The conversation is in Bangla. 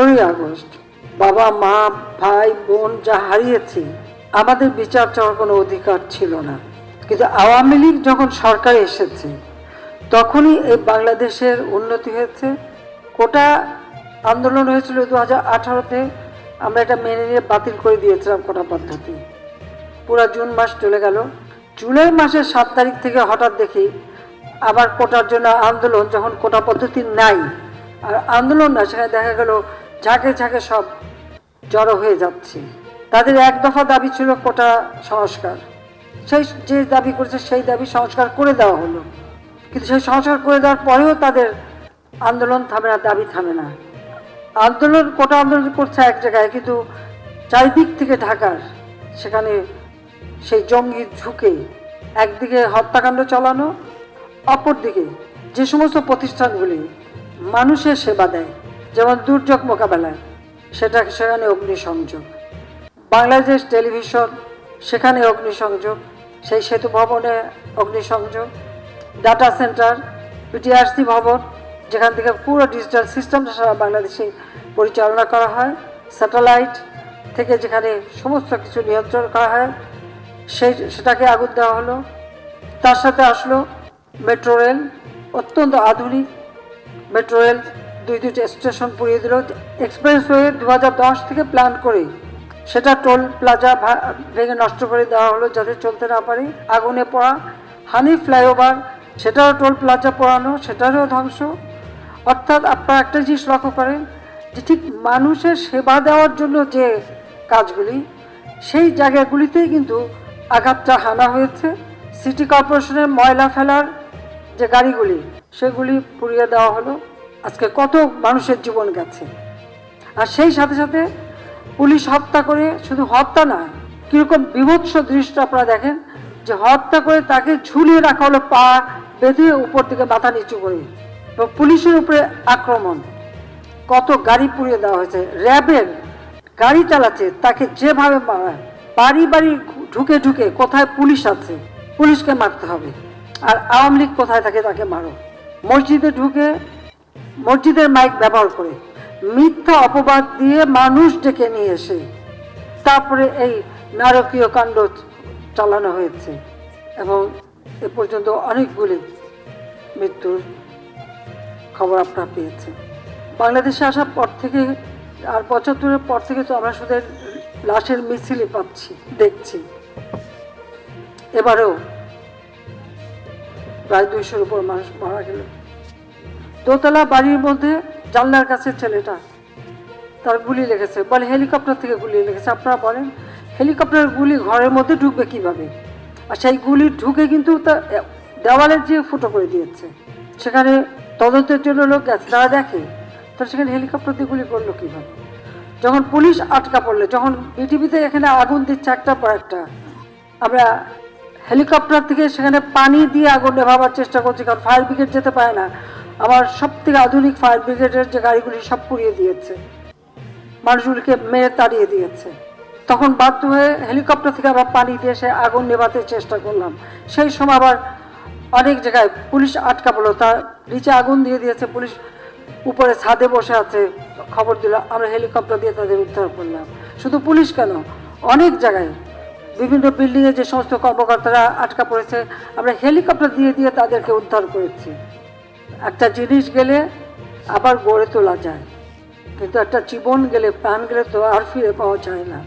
15ই আগস্ট বাবা মা ভাই বোন যা হারিয়েছি, আমাদের বিচার চাওয়ার কোনো অধিকার ছিল না। কিন্তু আওয়ামী লীগ যখন সরকারে এসেছে তখনই এই বাংলাদেশের উন্নতি হয়েছে। কোটা আন্দোলন হয়েছিল 2018-তে, আমরা এটা মেনে নিয়ে বাতিল করে দিয়েছিলাম কোটা পদ্ধতি। পুরো জুন মাস চলে গেল। জুলাই মাসের 7 তারিখ থেকে হঠাৎ দেখি আবার কোটার জন্য আন্দোলন, যখন কোটা পদ্ধতি নাই আর আন্দোলন না, সেখানে দেখা গেল ঝাঁকে ঝাঁকে সব জড়ো হয়ে যাচ্ছে। তাদের এক দফা দাবি ছিল কোটা সংস্কার, সেই যে দাবি করেছে সেই দাবি সংস্কার করে দেওয়া হলো। কিন্তু সেই সংস্কার করে দেওয়ার পরেও তাদের আন্দোলন থামে না, দাবি থামে না। আন্দোলন কোটা আন্দোলন করছে এক জায়গায়, কিন্তু চারিদিক থেকে ঢাকার সেখানে সেই জঙ্গি ঝুঁকে একদিকে হত্যাকাণ্ড চালানো, অপরদিকে যে সমস্ত প্রতিষ্ঠানগুলি মানুষের সেবা দেয়, যেমন দুর্যোগ মোকাবেলায়, সেখানে অগ্নিসংযোগ। বাংলাদেশ টেলিভিশন, সেখানে অগ্নিসংযোগ। সেই সেতু ভবনে অগ্নিসংযোগ। ডাটা সেন্টার, পিটিআরসি ভবন, যেখান থেকে পুরো ডিজিটাল সিস্টেমটা সারা বাংলাদেশে পরিচালনা করা হয়, স্যাটেলাইট থেকে যেখানে সমস্ত কিছু নিয়ন্ত্রণ করা হয়, সেটাকে আগুন দেওয়া হলো। তার সাথে আসলো মেট্রো রেল, অত্যন্ত আধুনিক মেট্রো রেল, দুইটা স্টেশন পুড়িয়ে দিল। এক্সপ্রেসওয়ে 2010 থেকে প্ল্যান করে সেটা টোল প্লাজা ভেঙে নষ্ট করে দেওয়া হলো যাতে চলতে না পারে। আগুনে পড়া হানি ফ্লাইওভার, সেটাও টোল প্লাজা পোড়ানো, সেটারও ধ্বংস। অর্থাৎ আপনারা একটা জিনিস লক্ষ্য করেন যে ঠিক মানুষের সেবা দেওয়ার জন্য যে কাজগুলি, সেই জায়গাগুলিতেই কিন্তু আঘাতটা হানা হয়েছে। সিটি কর্পোরেশনের ময়লা ফেলার যে গাড়িগুলি, সেগুলি পুড়িয়ে দেওয়া হলো। আজকে কত মানুষের জীবন গেছে। আর সেই সাথে সাথে পুলিশ হত্যা করে, শুধু হত্যা না, কীরকম বিভৎস দৃশ্য আপনারা দেখেন যে হত্যা করে তাকে ঝুলিয়ে রাখা হলো, পা বেঁধে উপর থেকে মাথা নিচু করে, এবং পুলিশের উপরে আক্রমণ। কত গাড়ি পুড়িয়ে দেওয়া হয়েছে। র্যাবের গাড়ি চালাচ্ছে, তাকে যেভাবে মারায়, বাড়ি বাড়ি ঢুকে ঢুকে কোথায় পুলিশ আছে পুলিশকে মারতে হবে, আর আওয়ামী লীগ কোথায় থাকে তাকে মারো। মসজিদে ঢুকে মসজিদের মাইক ব্যবহার করে মিথ্যা অপবাদ দিয়ে মানুষ ডেকে নিয়ে এসে তারপরে এই নারকীয় কাণ্ড চালানো হয়েছে, এবং এ পর্যন্ত অনেকগুলি মৃত্যুর খবর আপনারা পেয়েছেন। বাংলাদেশে আসার পর থেকে আর 75-এর পর থেকে তো আমরা শুধু লাশের মিছিলই পাচ্ছি, দেখছি। এবারেও প্রায় 200-র উপর মানুষ মারা গেল। দোতলা বাড়ির মধ্যে জানলার কাছে ছেলেটা, তার গুলি লেগেছে, বলে হেলিকপ্টার থেকে গুলি লেগেছে। আপনারা বলেন হেলিকপ্টারের গুলি ঘরের মধ্যে ঢুকবে কিভাবে? আর সেই গুলি ঢুকে কিন্তু দেওয়ালের যে ফুটো করে দিয়েছে। সেখানে তদন্তের জন্য লোক গেছে, তারা দেখে তো সেখানে হেলিকপ্টার দিয়ে গুলি করলো কীভাবে। যখন পুলিশ আটকা পড়লে, যখন বিটিভিতে এখানে আগুন দিচ্ছে একটার পর একটা, আমরা হেলিকপ্টার থেকে সেখানে পানি দিয়ে আগুন নেভাবার চেষ্টা করছি, কারণ ফায়ার ব্রিগেড যেতে পারে না। আমার সব থেকে আধুনিক ফায়ার ব্রিগেডের যে গাড়িগুলি সব পুড়িয়ে দিয়েছে, মানুষগুলিকে মেরে তাড়িয়ে দিয়েছে। তখন বাধ্য হয়ে হেলিকপ্টার থেকে আবার পানি দিয়ে সে আগুন নেভাতে চেষ্টা করলাম। সেই সময় আবার অনেক জায়গায় পুলিশ আটকা পড়লো, তার নিচে আগুন দিয়ে দিয়েছে, পুলিশ উপরে ছাদে বসে আছে, খবর দিল, আমরা হেলিকপ্টার দিয়ে তাদের উদ্ধার করলাম। শুধু পুলিশ কেন, অনেক জায়গায় বিভিন্ন বিল্ডিংয়ে যে সমস্ত কর্মকর্তারা আটকা পড়েছে, আমরা হেলিকপ্টার দিয়ে দিয়ে তাদেরকে উদ্ধার করেছি। একটা জিনিস গেলে আবার গড়ে তোলা যায়, কিন্তু একটা জীবন গেলে, প্রাণ গেলে তো আর ফিরে পাওয়া যায় না।